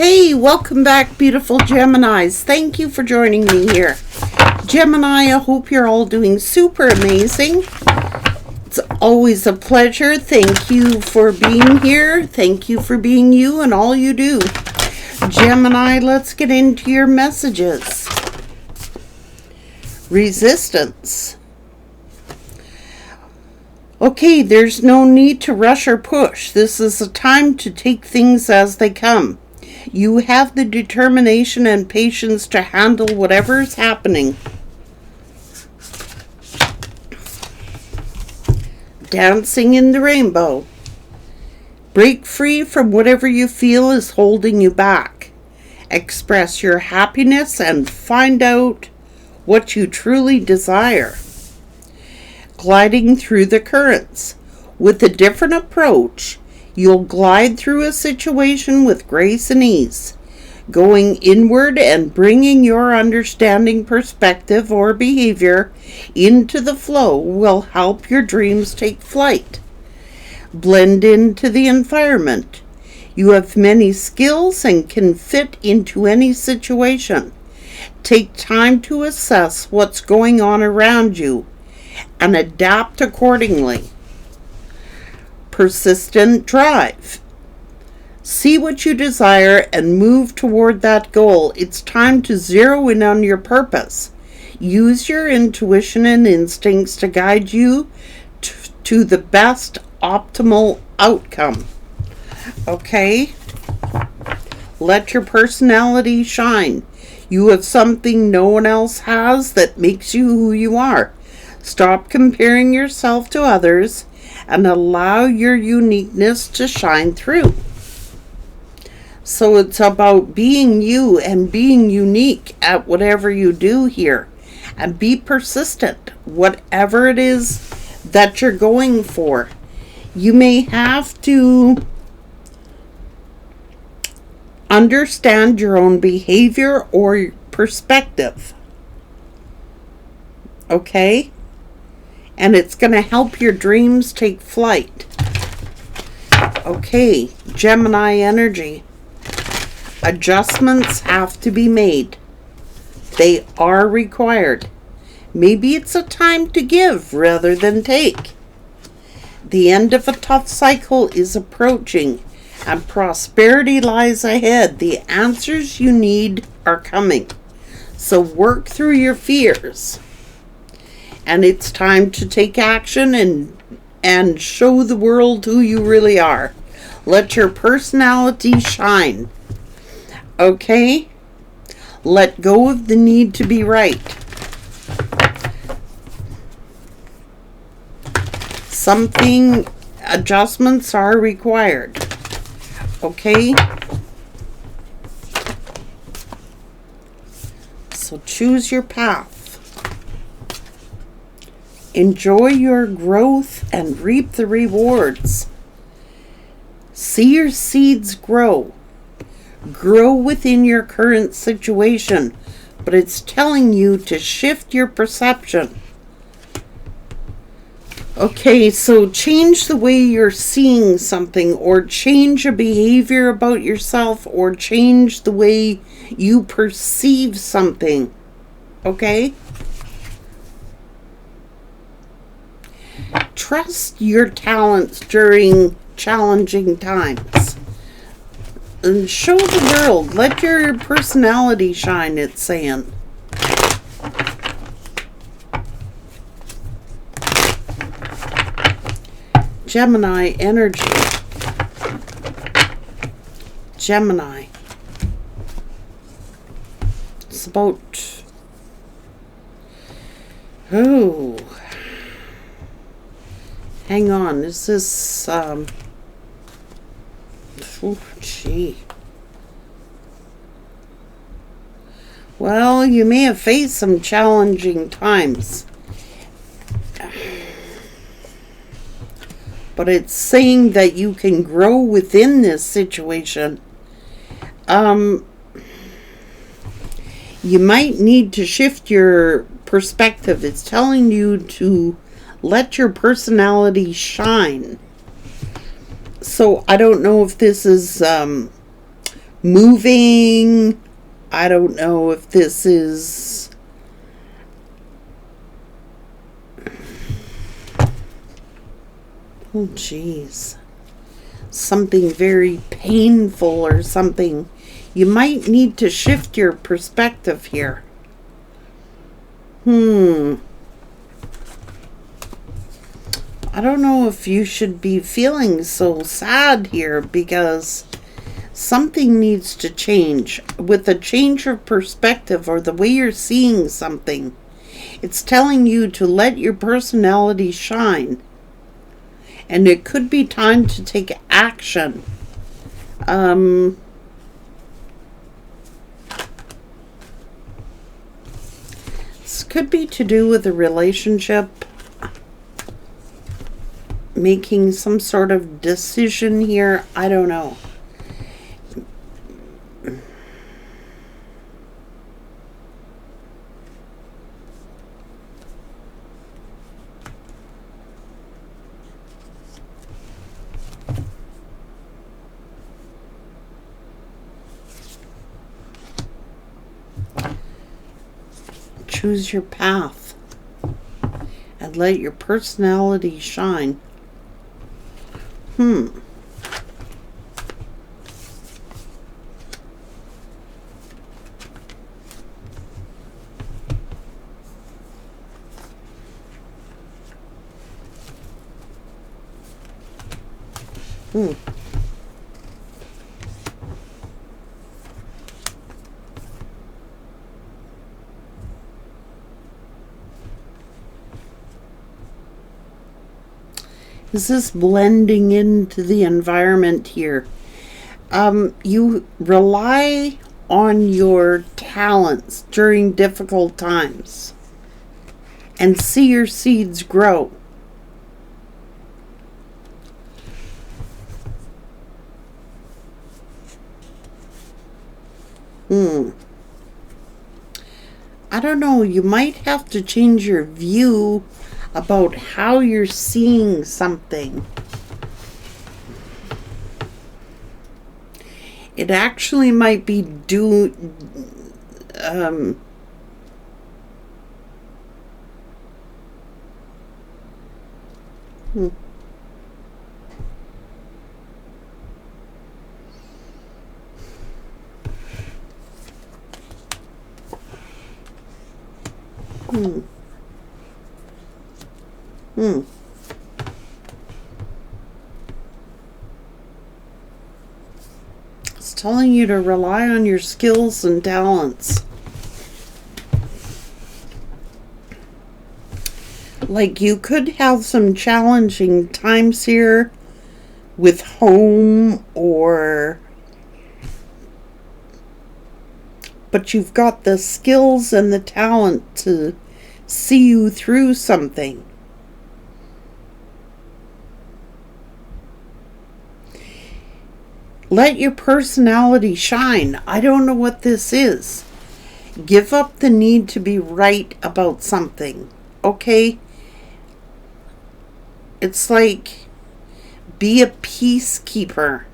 Hey, welcome back, beautiful Geminis. Thank you for joining me here. Gemini, I hope you're all doing super amazing. It's always a pleasure. Thank you for being here. Thank you for being you and all you do. Gemini, let's get into your messages. Resistance. Okay, there's no need to rush or push. This is a time to take things as they come. You have the determination and patience to handle whatever is happening. Dancing in the rainbow. Break free from whatever you feel is holding you back. Express your happiness and find out what you truly desire. Gliding through the currents. With a different approach, you'll glide through a situation with grace and ease. Going inward and bringing your understanding, perspective, or behavior into the flow will help your dreams take flight. Blend into the environment. You have many skills and can fit into any situation. Take time to assess what's going on around you and adapt accordingly. Persistent drive. See what you desire and move toward that goal. It's time to zero in on your purpose. Use your intuition and instincts to guide you to the best optimal outcome. Okay? Let your personality shine. You have something no one else has that makes you who you are. Stop comparing yourself to others and allow your uniqueness to shine through. So it's about being you and being unique at whatever you do here. And be persistent, whatever it is that you're going for. You may have to understand your own behavior or perspective. Okay? And it's going to help your dreams take flight. Okay, Gemini energy. Adjustments have to be made. They are required. Maybe it's a time to give rather than take. The end of a tough cycle is approaching, and prosperity lies ahead. The answers you need are coming. So work through your fears. And it's time to take action and show the world who you really are. Let your personality shine. Okay? Let go of the need to be right. Adjustments are required. Okay? So choose your path. Enjoy your growth and reap the rewards. See your seeds grow. Grow within your current situation, but it's telling you to shift your perception. Okay, so change the way you're seeing something, or change a behavior about yourself, or change the way you perceive something. Okay? Trust your talents during challenging times. And show the world. Let your personality shine, it's saying. Gemini energy. Gemini. It's about... Oh... Hang on, is this, oh, gee. Well, you may have faced some challenging times. But it's saying that you can grow within this situation. You might need to shift your perspective. It's telling you to let your personality shine. So I don't know if this is moving. I don't know if this is oh geez, something very painful or something. You might need to shift your perspective here. I don't know if you should be feeling so sad here, because something needs to change. With a change of perspective or the way you're seeing something, it's telling you to let your personality shine. And it could be time to take action. This could be to do with a relationship, making some sort of decision here. I don't know. Choose your path and let your personality shine. Hmm. Is this blending into the environment here? You rely on your talents during difficult times and see your seeds grow. I don't know, you might have to change your view about how you're seeing something. It actually might be It's telling you to rely on your skills and talents. Like, you could have some challenging times here with home, but you've got the skills and the talent to see you through something. Let your personality shine. I don't know what this is. Give up the need to be right about something. Okay? It's like, be a peacekeeper.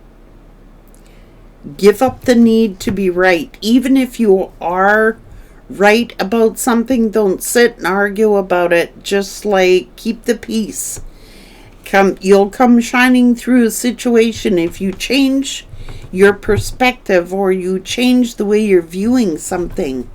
Give up the need to be right. Even if you are right about something, don't sit and argue about it. Just like, keep the peace. You'll come shining through a situation if you change your perspective or you change the way you're viewing something.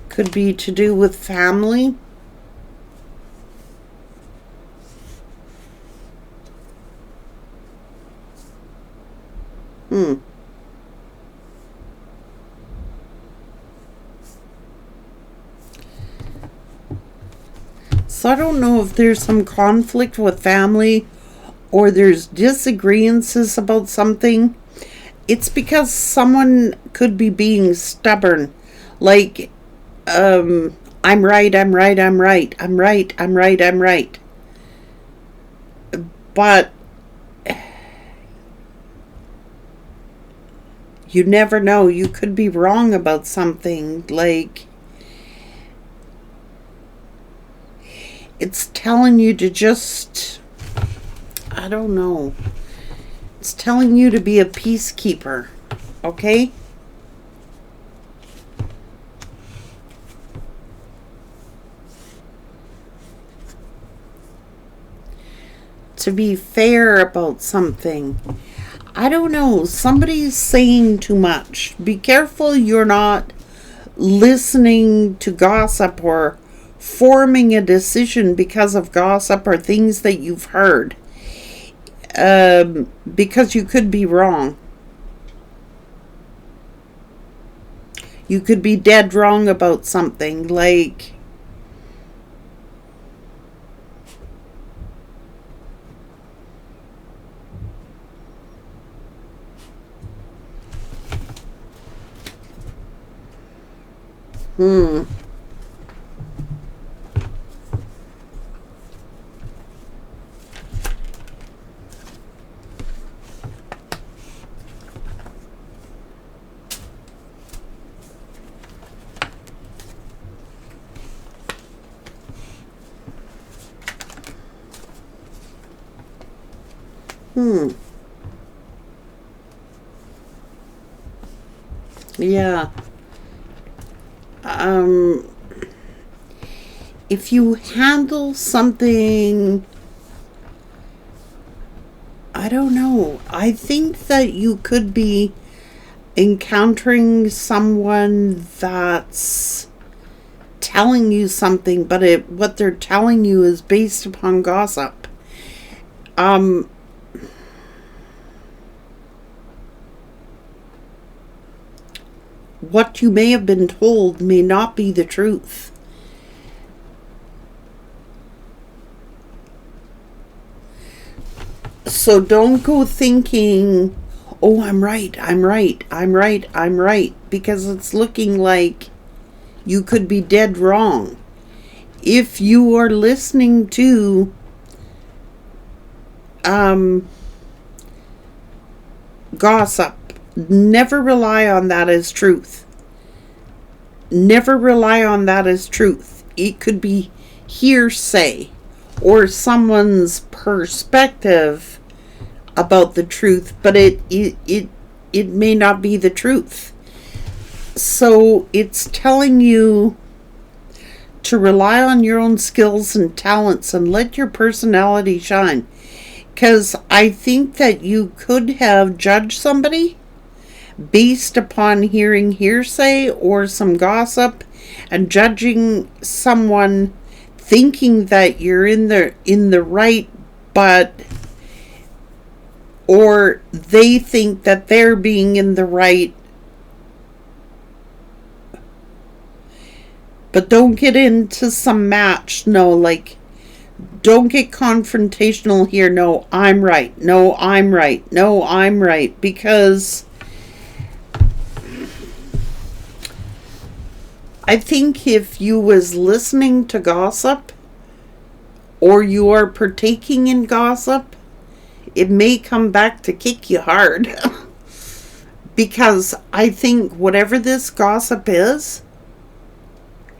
Could be to do with family. So I don't know if there's some conflict with family or there's disagreements about something. It's because someone could be being stubborn. Like, I'm right, I'm right, I'm right, I'm right, I'm right, I'm right. But you never know. You could be wrong about something. Like, It's telling you to just, I don't know. It's telling you to be a peacekeeper, okay? To be fair about something. I don't know. Somebody's saying too much. Be careful you're not listening to gossip or forming a decision because of gossip or things that you've heard. Because you could be wrong. You could be dead wrong about something. Like, Hmm. Yeah. If you handle something, I don't know. I think that you could be encountering someone that's telling you something, but what they're telling you is based upon gossip. What you may have been told may not be the truth. So don't go thinking, oh, I'm right, because it's looking like you could be dead wrong. If you are listening to gossip, never rely on that as truth. Never rely on that as truth. It could be hearsay or someone's perspective about the truth, but it may not be the truth. So it's telling you to rely on your own skills and talents and let your personality shine. Because I think that you could have judged somebody based upon hearing hearsay or some gossip, and judging someone thinking that you're in the right, but or they think that they're being in the right. But don't get into some match. No, like, don't get confrontational here. No, I'm right. No, I'm right. No, I'm right. Because I think if you was listening to gossip or you are partaking in gossip, it may come back to kick you hard. Because I think whatever this gossip is,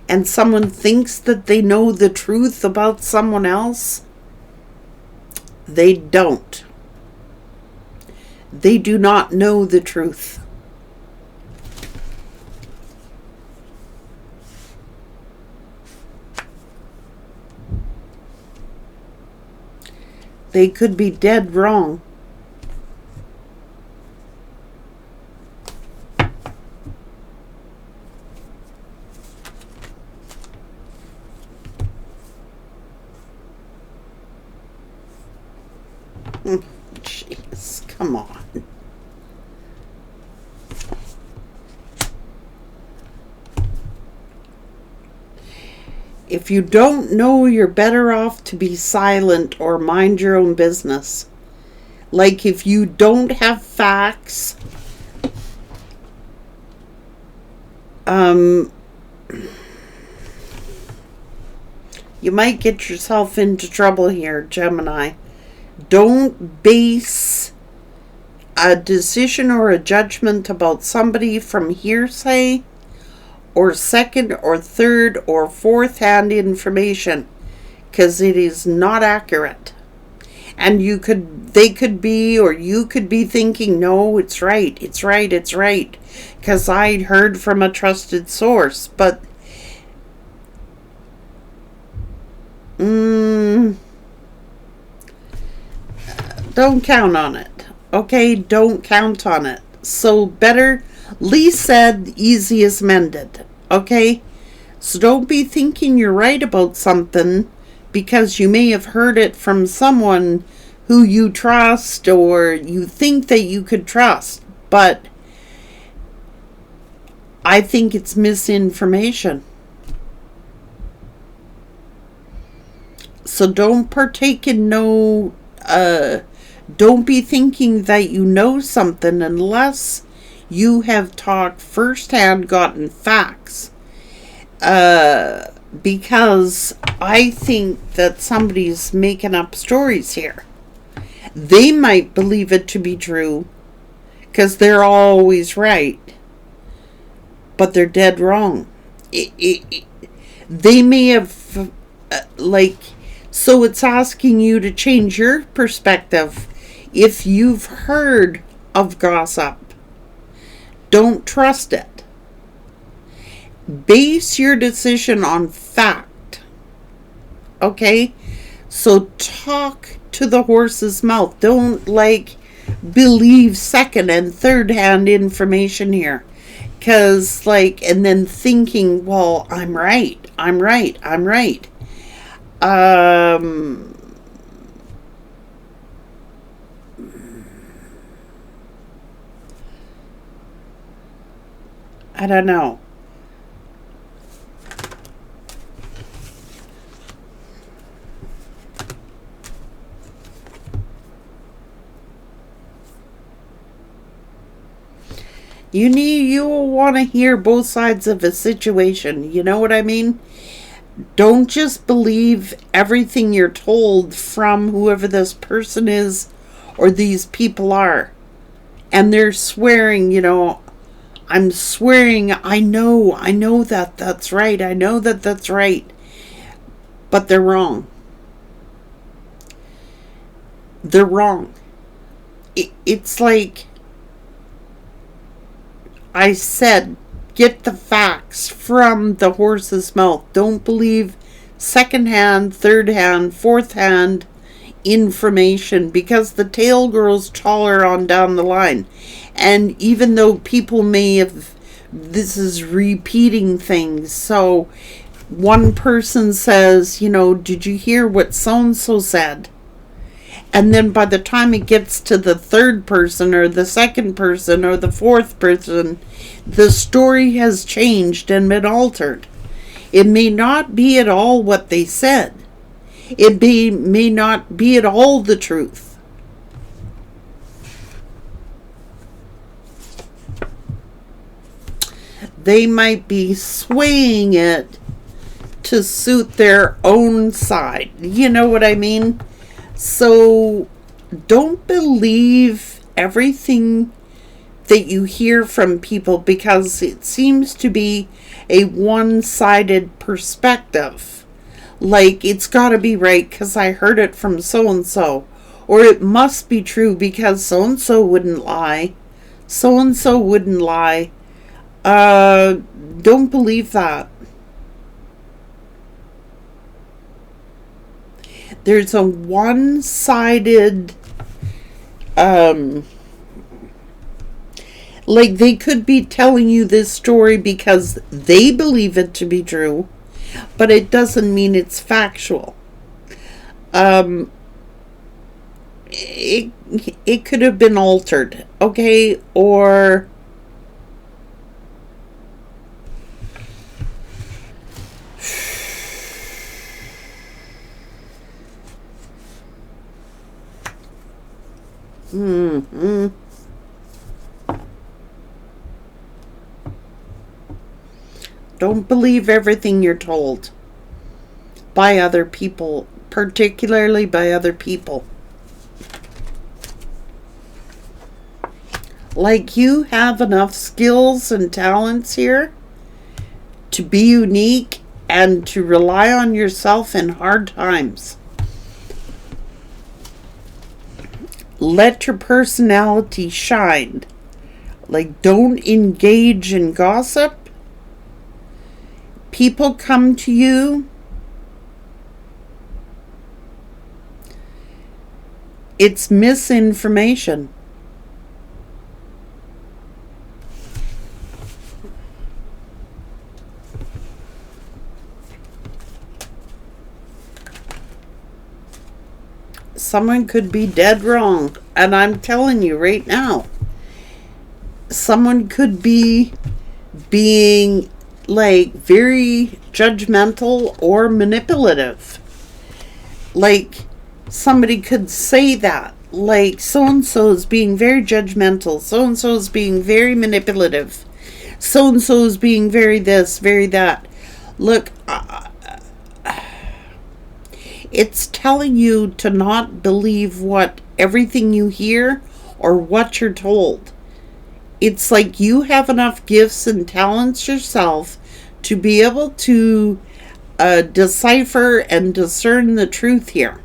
and someone thinks that they know the truth about someone else, they don't. They do not know the truth. They could be dead wrong. Jeez, come on. If you don't know, you're better off to be silent or mind your own business. Like, if you don't have facts, you might get yourself into trouble here, Gemini. Don't base a decision or a judgment about somebody from hearsay or second or third or fourth hand information. because it is not accurate. And they could be, or you could be thinking, no, it's right, because I heard from a trusted source. But don't count on it. Okay, don't count on it. So better, least said, easiest mended. Okay, so don't be thinking you're right about something because you may have heard it from someone who you trust or you think that you could trust. But I think it's misinformation. So don't partake in don't be thinking that you know something unless you have talked firsthand, gotten facts. Because I think that somebody's making up stories here. They might believe it to be true because they're always right, but they're dead wrong. They may have, so it's asking you to change your perspective. If you've heard of gossip, don't trust it. Base your decision on fact. Okay? So talk to the horse's mouth. Don't believe second and third hand information here. Because and then thinking, well, I'm right. I don't know. You'll want to hear both sides of a situation. You know what I mean? Don't just believe everything you're told from whoever this person is or these people are. And they're swearing, I'm swearing, I know that's right. I know that's right. But they're wrong. They're wrong. It's like I said, get the facts from the horse's mouth. Don't believe second-hand, third-hand, fourth-hand information because the tail grows taller on down the line. And even though people may have, this is repeating things. So one person says, did you hear what so-and-so said? And then by the time it gets to the third person or the second person or the fourth person, the story has changed and been altered. It may not be at all what they said. It may not be at all the truth. They might be swaying it to suit their own side. You know what I mean? So don't believe everything that you hear from people because it seems to be a one-sided perspective. It's got to be right because I heard it from so-and-so. Or it must be true because so-and-so wouldn't lie. So-and-so wouldn't lie. Don't believe that. There's a one-sided, they could be telling you this story because they believe it to be true, but it doesn't mean it's factual. It could have been altered, okay, or don't believe everything you're told by other people, particularly by other people. You have enough skills and talents here to be unique and to rely on yourself in hard times. Let your personality shine. Like, don't engage in gossip. People come to you. It's misinformation. Someone could be dead wrong. And I'm telling you right now, someone could be being like very judgmental or manipulative. Like, somebody could say that, like, so-and-so is being very judgmental, so-and-so is being very manipulative, so-and-so is being very this, very that. Look, it's telling you to not believe everything you hear or what you're told. It's like you have enough gifts and talents yourself to be able to decipher and discern the truth here.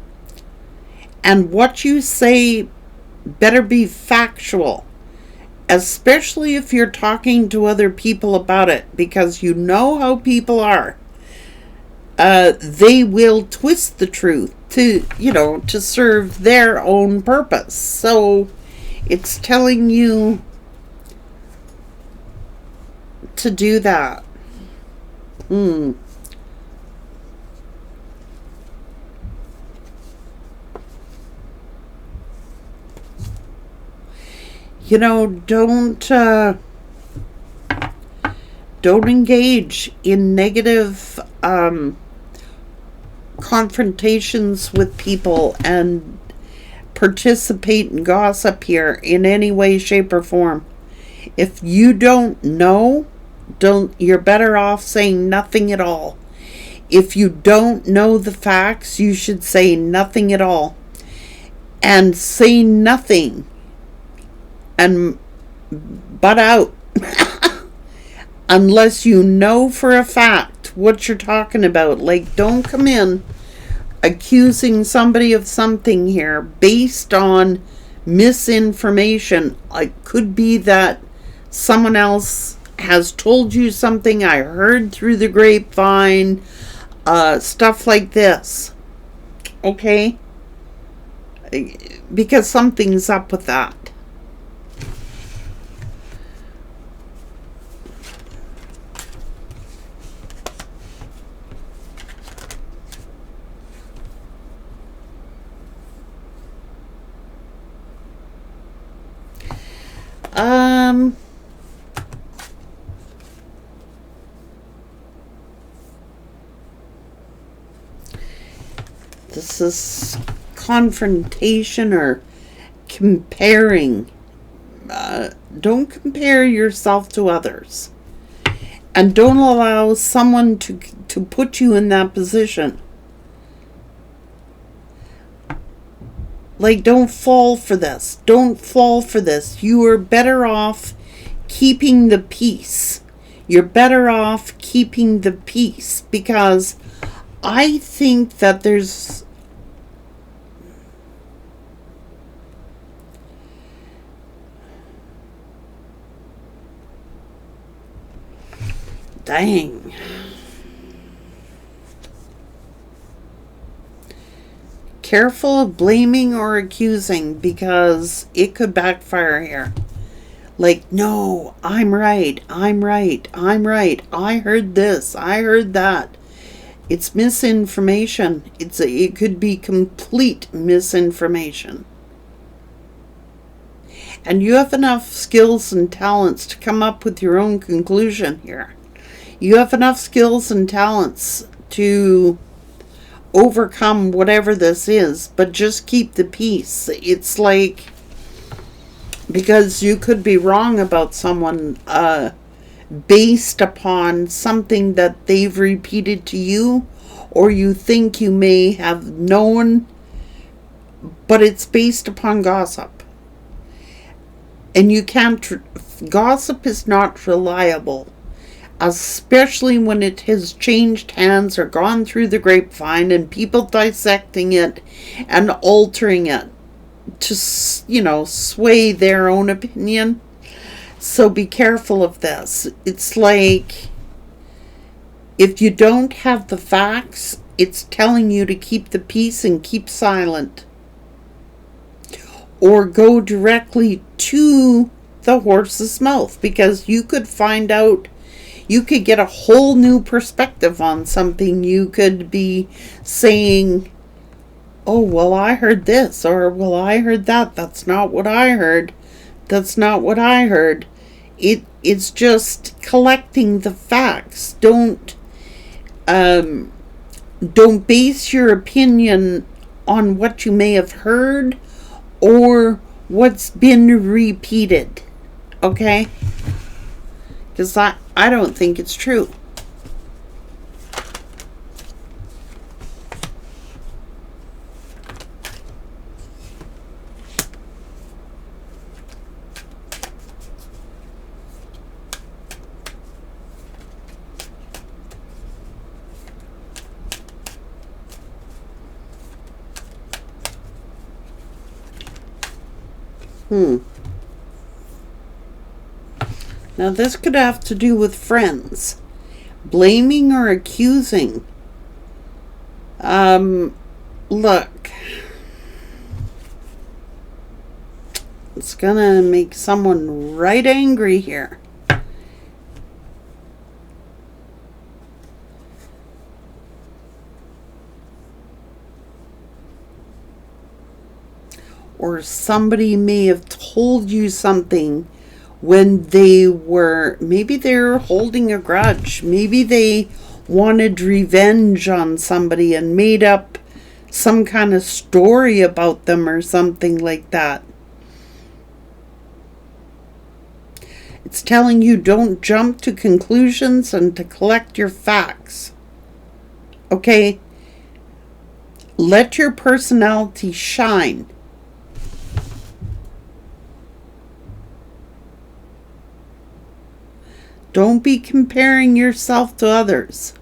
And what you say better be factual, especially if you're talking to other people about it, because you know how people are. They will twist the truth to serve their own purpose. So it's telling you to do that. Don't engage in negative confrontations with people and participate in gossip here in any way, shape, or form. If you don't know, you're better off saying nothing at all. If you don't know the facts, you should say nothing at all. And say nothing and butt out unless you know for a fact what you're talking about. Like, don't come in accusing somebody of something here based on misinformation. It could be that someone else has told you something, I heard through the grapevine, stuff like this. Okay? Because something's up with that. This is confrontation or comparing. Don't compare yourself to others. And don't allow someone to put you in that position. Like, don't fall for this. Don't fall for this. You are better off keeping the peace. You're better off keeping the peace, because I think that there's dang. Careful of blaming or accusing, because it could backfire here. Like, no, I'm right. I heard this. I heard that. It's misinformation. It could be complete misinformation. And you have enough skills and talents to come up with your own conclusion here. You have enough skills and talents to overcome whatever this is, but just keep the peace. It's like, because you could be wrong about someone based upon something that they've repeated to you, or you think you may have known, but it's based upon gossip. And you can't, gossip is not reliable. especially when it has changed hands or gone through the grapevine and people dissecting it and altering it to, sway their own opinion. So be careful of this. It's like, if you don't have the facts, it's telling you to keep the peace and keep silent. Or go directly to the horse's mouth, because you could find out, you could get a whole new perspective on something. You could be saying, oh, well, I heard this, or, well, I heard that. That's not what I heard. That's not what I heard. It's just collecting the facts. Don't base your opinion on what you may have heard or what's been repeated. Okay? Because I don't think it's true. Now this could have to do with friends. Blaming or accusing. Look. It's gonna make someone right angry here. Or somebody may have told you something when maybe they're holding a grudge. Maybe they wanted revenge on somebody and made up some kind of story about them or something like that. It's telling you don't jump to conclusions and to collect your facts. Okay? Let your personality shine. Don't be comparing yourself to others.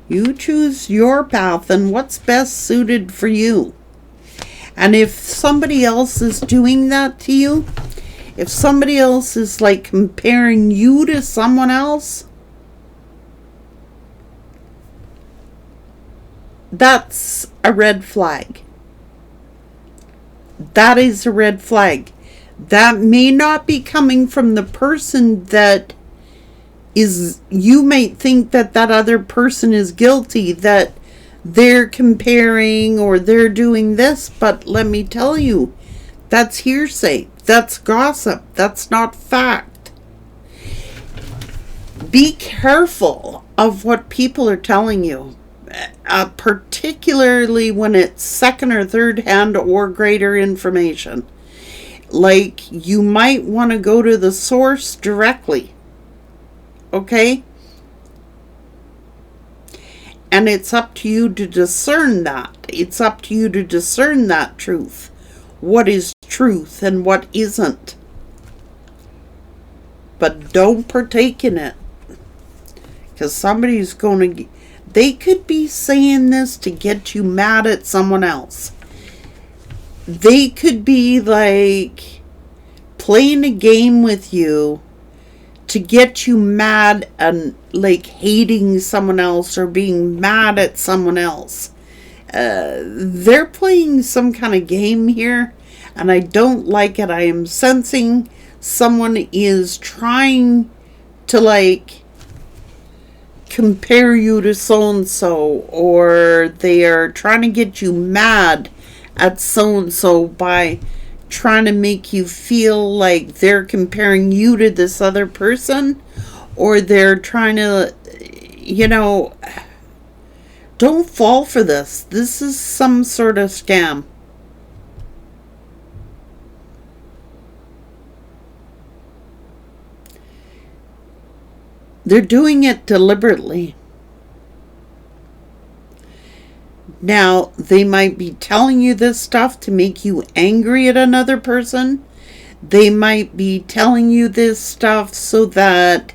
You choose your path and what's best suited for you. And if somebody else is doing that to you, if somebody else is like comparing you to someone else, that's a red flag. That is a red flag. That may not be coming from the person that is, you might think that that other person is guilty, that they're comparing or they're doing this, but let me tell you, that's hearsay. That's gossip. That's not fact. Be careful of what people are telling you. Particularly when it's second or third hand or greater information. Like, you might want to go to the source directly. Okay? And it's up to you to discern that. It's up to you to discern that truth. What is truth and what isn't. But don't partake in it. Because somebody's going to... They could be saying this to get you mad at someone else. They could be like playing a game with you to get you mad and like hating someone else or being mad at someone else. They're playing some kind of game here, and I don't like it. I am sensing someone is trying to like compare you to so-and-so, or they are trying to get you mad at so-and-so by trying to make you feel like they're comparing you to this other person, or they're trying to, don't fall for this. This is some sort of scam. They're doing it deliberately. Now, they might be telling you this stuff to make you angry at another person, They might be telling you this stuff so that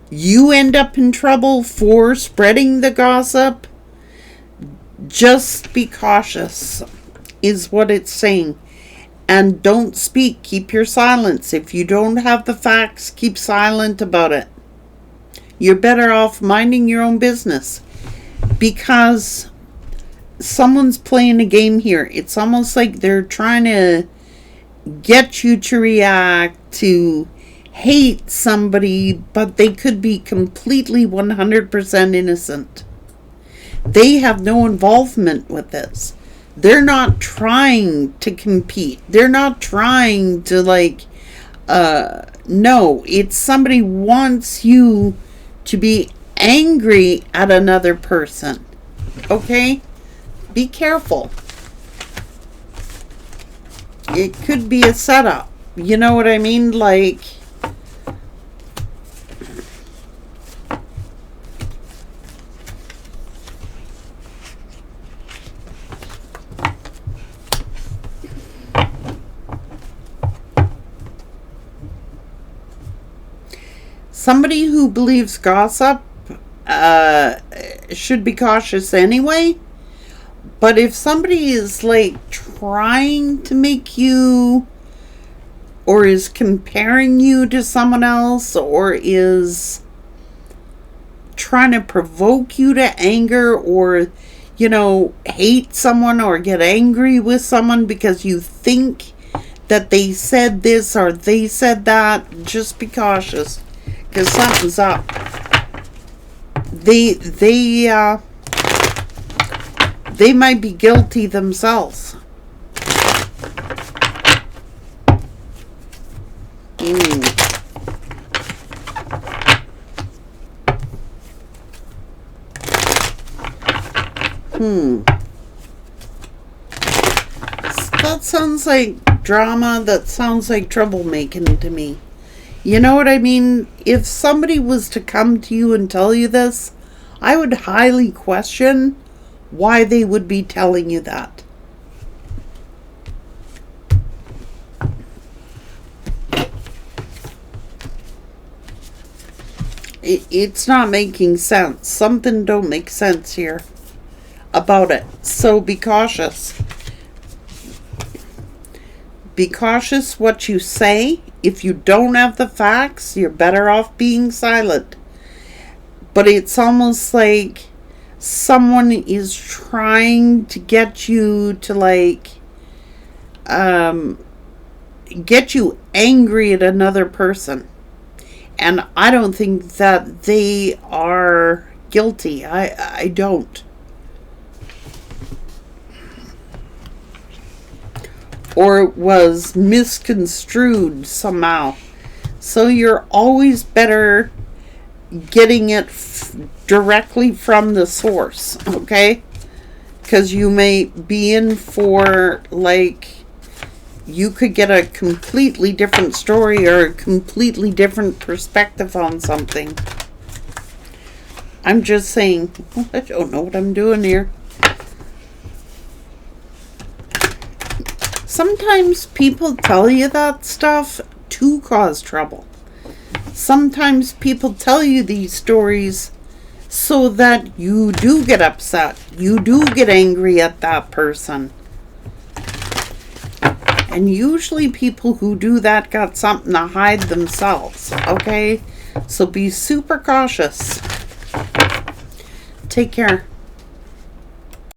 you end up in trouble for spreading the gossip. Just be cautious, is what it's saying. And don't speak. Keep your silence. If you don't have the facts, keep silent about it. You're better off minding your own business, because someone's playing a game here. It's almost like they're trying to get you to react, to hate somebody, but they could be completely 100% innocent. They have no involvement with this. They're not trying to compete. They're not trying to no, it's somebody wants you to be angry at another person. Okay? Be careful. It could be a setup. You know what I mean? Somebody who believes gossip should be cautious anyway. But if somebody is trying to make you, or is comparing you to someone else, or is trying to provoke you to anger, or hate someone or get angry with someone because you think that they said this or they said that, just be cautious, because something's up. They might be guilty themselves. That sounds like drama. That sounds like troublemaking to me. You know what I mean? If somebody was to come to you and tell you this, I would highly question why they would be telling you that. It's not making sense. Something don't make sense here about it. So be cautious. Be cautious what you say. If you don't have the facts, you're better off being silent. But it's almost like someone is trying to get you to get you angry at another person. And I don't think that they are guilty. I don't. Or it was misconstrued somehow. So you're always better getting it directly from the source, okay? Because you may be in for, you could get a completely different story or a completely different perspective on something. I'm just saying, I don't know what I'm doing here. Sometimes people tell you that stuff to cause trouble. Sometimes people tell you these stories so that you do get upset. You do get angry at that person. And usually people who do that got something to hide themselves, okay? So be super cautious. Take care.